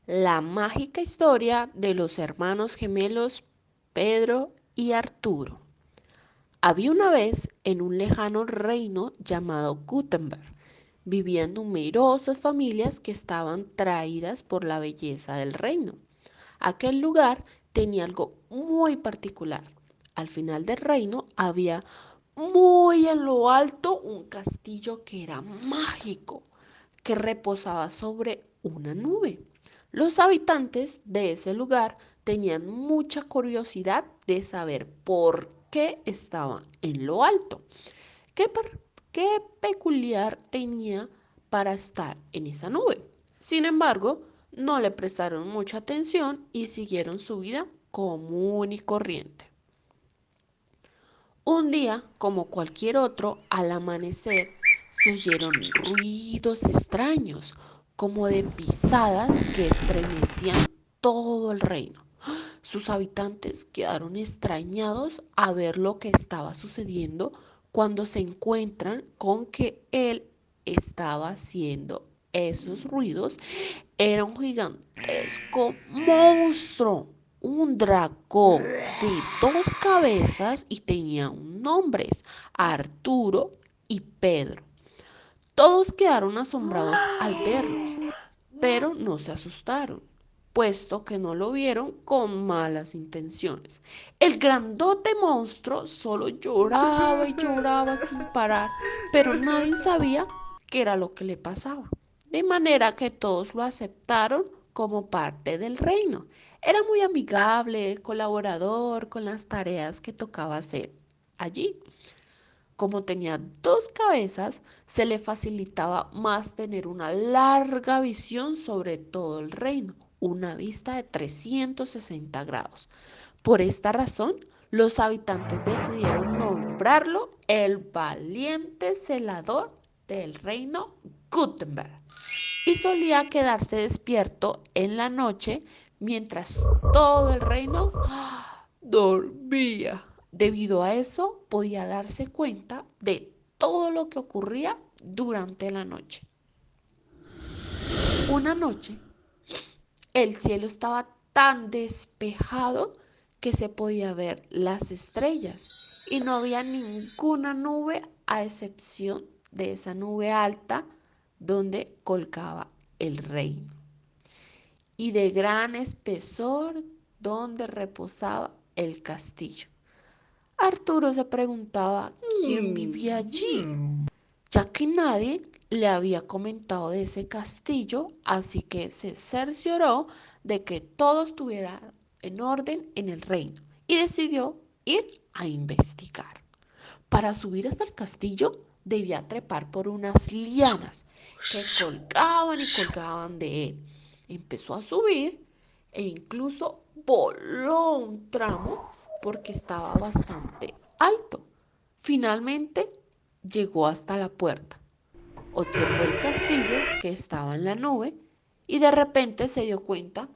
La mágica historia de los hermanos gemelos Pedro y Arturo. Había una vez en un lejano reino llamado Gutenberg, vivían numerosas familias que estaban traídas por la belleza del reino. Aquel lugar tenía algo muy particular. Al final del reino había muy en lo alto un castillo que era mágico, que reposaba sobre una nube. Los habitantes de ese lugar tenían mucha curiosidad de saber por qué estaba en lo alto. ¿Qué, qué peculiar tenía para estar en esa nube? Sin embargo, no le prestaron mucha atención y siguieron su vida común y corriente. Un día, como cualquier otro, al amanecer se oyeron ruidos extraños, como de pisadas que estremecían todo el reino. Sus habitantes quedaron extrañados a ver lo que estaba sucediendo cuando se encuentran con que él estaba haciendo esos ruidos. Era un gigantesco monstruo, un dragón de dos cabezas y tenía nombres, Arturo y Pedro. Todos quedaron asombrados al verlo, pero no se asustaron, puesto que no lo vieron con malas intenciones. El grandote monstruo solo lloraba y lloraba sin parar, pero nadie sabía qué era lo que le pasaba. De manera que todos lo aceptaron como parte del reino. Era muy amigable, colaborador con las tareas que tocaba hacer allí. Como tenía dos cabezas, se le facilitaba más tener una larga visión sobre todo el reino, una vista de 360 grados. Por esta razón, los habitantes decidieron nombrarlo el valiente celador del reino Gutenberg. Y solía quedarse despierto en la noche mientras todo el reino dormía. Debido a eso, podía darse cuenta de todo lo que ocurría durante la noche. Una noche, el cielo estaba tan despejado que se podía ver las estrellas y no había ninguna nube a excepción de esa nube alta donde colgaba el reino y de gran espesor donde reposaba el castillo. Arturo se preguntaba quién vivía allí, ya que nadie le había comentado de ese castillo, así que se cercioró de que todo estuviera en orden en el reino y decidió ir a investigar. Para subir hasta el castillo debía trepar por unas lianas que colgaban y colgaban de él. Empezó a subir e incluso voló un tramo porque estaba bastante alto. Finalmente llegó hasta la puerta. Observó el castillo que estaba en la nube y de repente se dio cuenta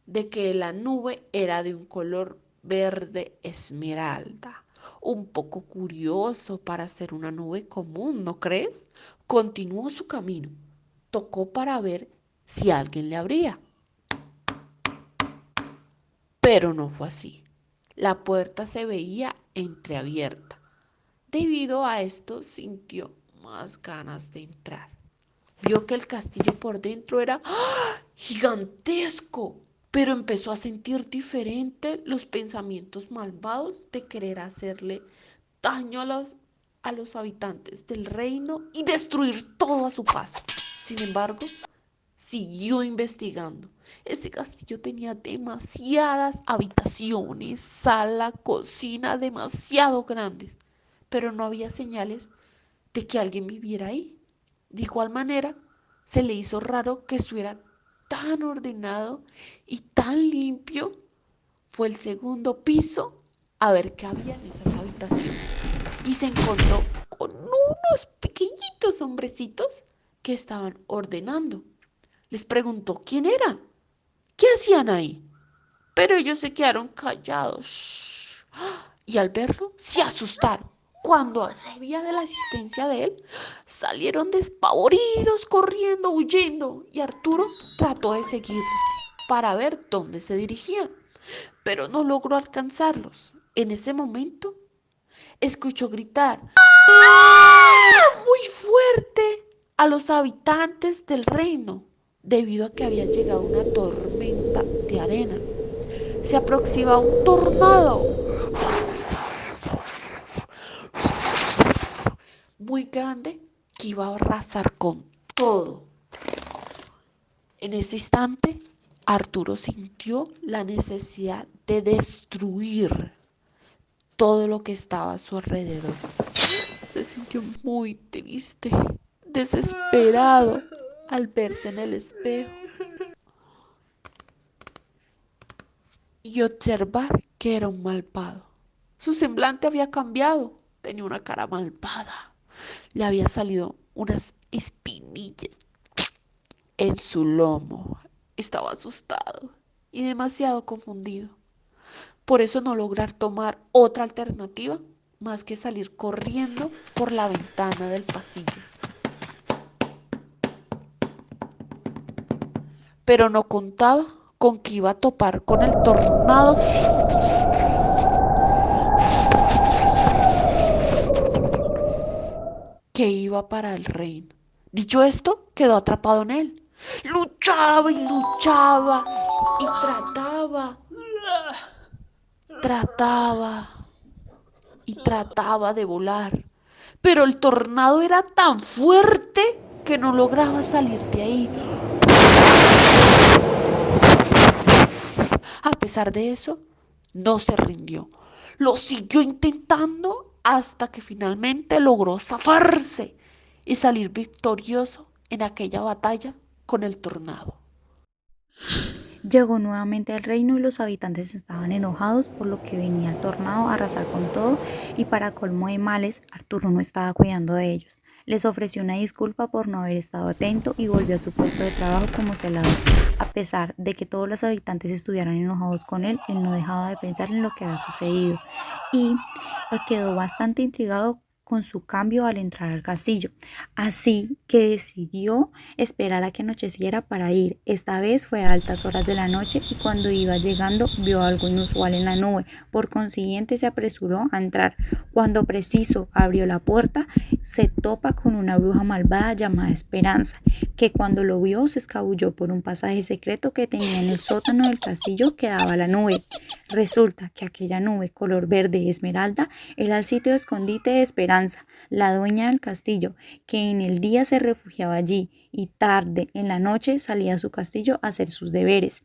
de que la nube era de un color verde esmeralda. Un poco curioso para ser una nube común, ¿no crees? Continuó su camino. Tocó para ver si alguien le abría, pero no fue así. La puerta se veía entreabierta. Debido a esto sintió más ganas de entrar. Vio que el castillo por dentro era gigantesco, pero empezó a sentir diferente los pensamientos malvados de querer hacerle daño a los habitantes del reino y destruir todo a su paso. Sin embargo, siguió investigando. Ese castillo tenía demasiadas habitaciones, sala, cocina demasiado grandes, pero no había señales de que alguien viviera ahí. De igual manera, se le hizo raro que estuviera tan ordenado y tan limpio. Fue el segundo piso a ver qué había en esas habitaciones y se encontró con unos pequeñitos hombrecitos que estaban ordenando. Les preguntó quién era, qué hacían ahí, pero ellos se quedaron callados y al verlo se asustaron. Cuando sabía de la existencia de él, salieron despavoridos, corriendo, huyendo, y Arturo trató de seguirlos. para ver dónde se dirigían, pero no logró alcanzarlos. En ese momento, escuchó gritar muy fuerte a los habitantes del reino, debido a que había llegado una tormenta de arena. Se aproxima un tornado muy grande que iba a arrasar con todo. En ese instante, Arturo sintió la necesidad de destruir todo lo que estaba a su alrededor. Se sintió muy triste, desesperado al verse en el espejo y observar que era un malvado. Su semblante había cambiado, tenía una cara malvada, le había salido unas espinillas en su lomo. Estaba asustado y demasiado confundido. Por eso no lograr tomar otra alternativa más que salir corriendo por la ventana del pasillo. Pero no contaba con que iba a topar con el tornado que iba para el reino. Dicho esto, quedó atrapado en él. Luchaba y luchaba y trataba y trataba de volar. Pero el tornado era tan fuerte que no lograba salir de ahí. A pesar de eso, no se rindió. Lo siguió intentando hasta que finalmente logró zafarse y salir victorioso en aquella batalla con el tornado. Llegó nuevamente al reino y los habitantes estaban enojados por lo que venía el tornado a arrasar con todo y para colmo de males, Arturo no estaba cuidando de ellos. Les ofreció una disculpa por no haber estado atento y volvió a su puesto de trabajo como celador. A pesar de que todos los habitantes estuvieran enojados con él no dejaba de pensar en lo que había sucedido y quedó bastante intrigado con su cambio al entrar al castillo. Así que decidió esperar a que anocheciera para ir. Esta vez fue a altas horas de la noche y cuando iba llegando vio algo inusual en la nube. Por consiguiente se apresuró a entrar. Cuando preciso abrió la puerta, se topa con una bruja malvada llamada Esperanza, que cuando lo vio se escabulló por un pasaje secreto que tenía en el sótano del castillo que daba a la nube. Resulta que aquella nube color verde esmeralda era el sitio de escondite de Esperanza, la dueña del castillo, que en el día se refugiaba allí y tarde en la noche salía a su castillo a hacer sus deberes.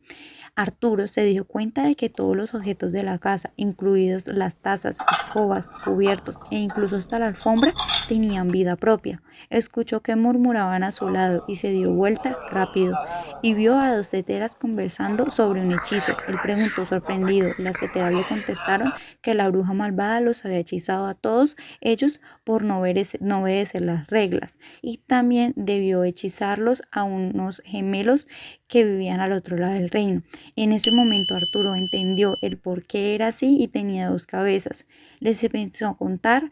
Arturo se dio cuenta de que todos los objetos de la casa, incluidos las tazas, escobas, cubiertos e incluso hasta la alfombra, tenían vida propia. Escuchó que murmuraban a su lado y se dio vuelta rápido y vio a dos teteras conversando sobre un hechizo. Él preguntó sorprendido. Las teteras le contestaron que la bruja malvada los había hechizado a todos ellos por no obedecer las reglas y también debió hechizarlos a unos gemelos que vivían al otro lado del reino. En ese momento Arturo entendió el por qué era así y tenía dos cabezas. Les empezó a contar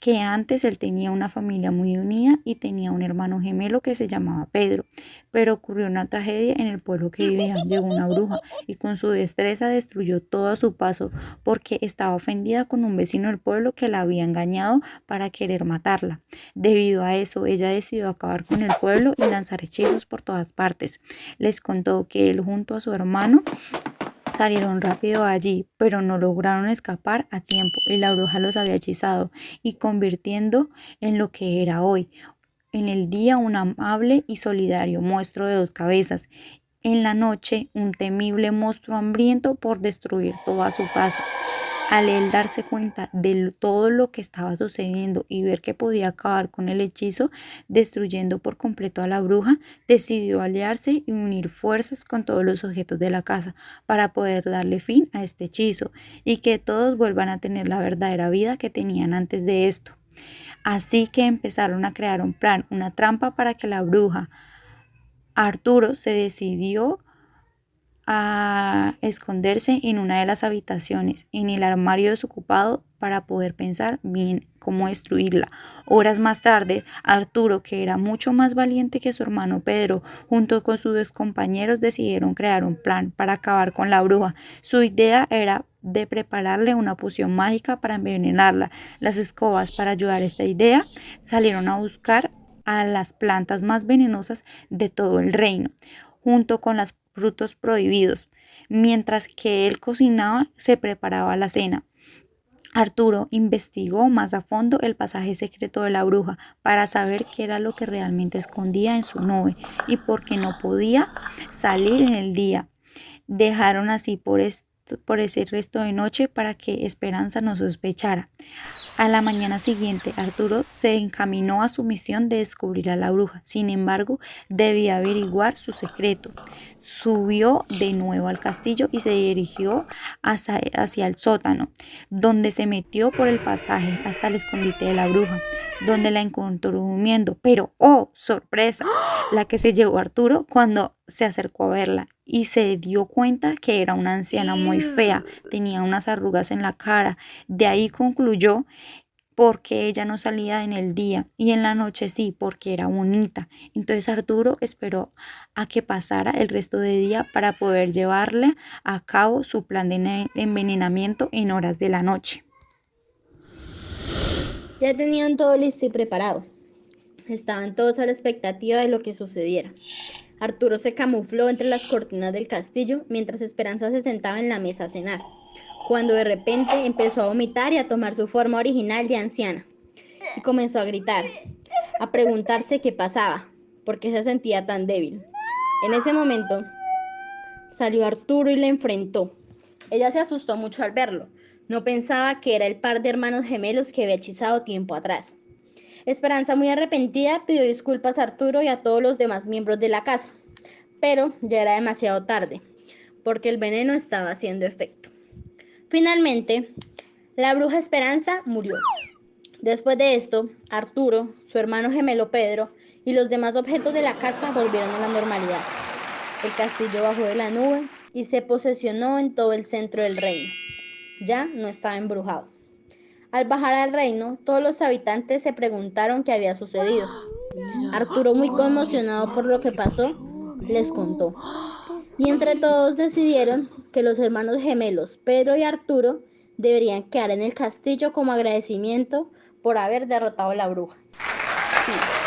que antes él tenía una familia muy unida y tenía un hermano gemelo que se llamaba Pedro, pero ocurrió una tragedia en el pueblo que vivían. Llegó una bruja y con su destreza destruyó todo a su paso porque estaba ofendida con un vecino del pueblo que la había engañado para querer matarla. Debido a eso, ella decidió acabar con el pueblo y lanzar hechizos por todas partes. Les contó que él junto a su hermano salieron rápido allí, pero no lograron escapar a tiempo y la bruja los había hechizado y convirtiendo en lo que era hoy. En el día un amable y solidario monstruo de dos cabezas. En la noche un temible monstruo hambriento por destruir todo a su paso. Al él darse cuenta de todo lo que estaba sucediendo y ver que podía acabar con el hechizo, destruyendo por completo a la bruja, decidió aliarse y unir fuerzas con todos los objetos de la casa para poder darle fin a este hechizo y que todos vuelvan a tener la verdadera vida que tenían antes de esto. Así que empezaron a crear un plan, una trampa para que la bruja. Arturo se decidió a esconderse en una de las habitaciones, en el armario desocupado para poder pensar bien cómo destruirla. Horas más tarde, Arturo, que era mucho más valiente que su hermano Pedro, junto con sus compañeros decidieron crear un plan para acabar con la bruja. Su idea era de prepararle una poción mágica para envenenarla. Las escobas, para ayudar a esta idea, salieron a buscar a las plantas más venenosas de todo el reino, junto con los frutos prohibidos. Mientras que él cocinaba, se preparaba la cena. Arturo investigó más a fondo el pasaje secreto de la bruja para saber qué era lo que realmente escondía en su nube y por qué no podía salir en el día. Dejaron así por ese resto de noche para que Esperanza no sospechara. A la mañana siguiente, Arturo se encaminó a su misión de descubrir a la bruja. Sin embargo, debía averiguar su secreto. Subió de nuevo al castillo y se dirigió hacia el sótano, donde se metió por el pasaje hasta el escondite de la bruja, donde la encontró durmiendo. Pero, ¡oh, sorpresa! La que se llevó Arturo cuando se acercó a verla y se dio cuenta que era una anciana muy fea, tenía unas arrugas en la cara. De ahí concluyó porque ella no salía en el día y en la noche sí, porque era bonita. Entonces Arturo esperó a que pasara el resto del día para poder llevarle a cabo su plan de envenenamiento en horas de la noche. Ya tenían todo listo y preparado. Estaban todos a la expectativa de lo que sucediera. Arturo se camufló entre las cortinas del castillo mientras Esperanza se sentaba en la mesa a cenar, cuando de repente empezó a vomitar y a tomar su forma original de anciana. Y comenzó a gritar, a preguntarse qué pasaba, por qué se sentía tan débil. En ese momento salió Arturo y la enfrentó. Ella se asustó mucho al verlo. No pensaba que era el par de hermanos gemelos que había hechizado tiempo atrás. Esperanza, muy arrepentida, pidió disculpas a Arturo y a todos los demás miembros de la casa, pero ya era demasiado tarde, porque el veneno estaba haciendo efecto. Finalmente, la bruja Esperanza murió. Después de esto, Arturo, su hermano gemelo Pedro y los demás objetos de la casa volvieron a la normalidad. El castillo bajó de la nube y se posesionó en todo el centro del reino. Ya no estaba embrujado. Al bajar al reino, todos los habitantes se preguntaron qué había sucedido. Arturo, muy conmocionado por lo que pasó, les contó. Y entre todos decidieron que los hermanos gemelos, Pedro y Arturo, deberían quedar en el castillo como agradecimiento por haber derrotado a la bruja. Sí.